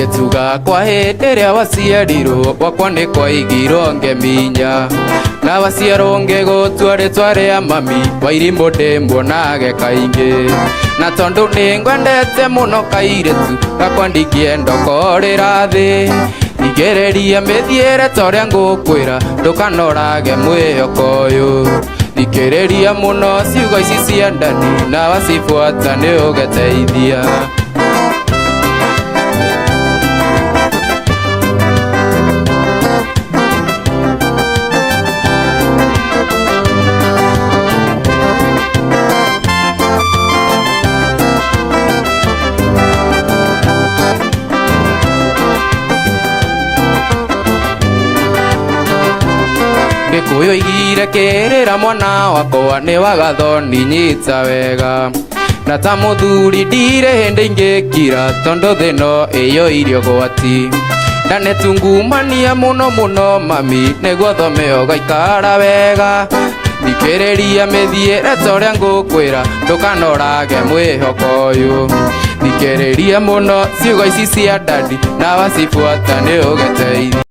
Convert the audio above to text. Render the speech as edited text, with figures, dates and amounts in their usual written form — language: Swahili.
Kairetu Gakwa Hindiria Washiarirwo Gwakwa nĩ kwaigirwo ngeminya na waciarwo ngĩgũtua rĩtwa rĩa mami Wairimu ndĩmuonage kaingĩ na tondũ nĩngwendete mũno Kairetu Gakwa ndingĩenda ũkorĩra thĩ Thikĩrĩria mĩthiĩre torĩa ngũkwĩra ndũkanorage mwĩhoko ũyũ Thikĩrĩria mũno ciugo ici cia ndani na wacibuata nĩũgĩteithia Gĩkũyũ igire kĩrĩra mwana wakwa nĩ wagathoni nyita wega na ta mũthuri ndirĩ hĩndĩ ingĩkira tondũ thĩno ĩyo irio gwati ndanetungumania mũno mami nĩguo thome ũgaikara wega Thikĩrĩria mĩthiĩre torĩa ngũkwĩra ndũkanorage mwĩhoko ũyũ Thikĩrĩria mũno ciugo ici cia ndandi na wacibuata nĩũgĩteithia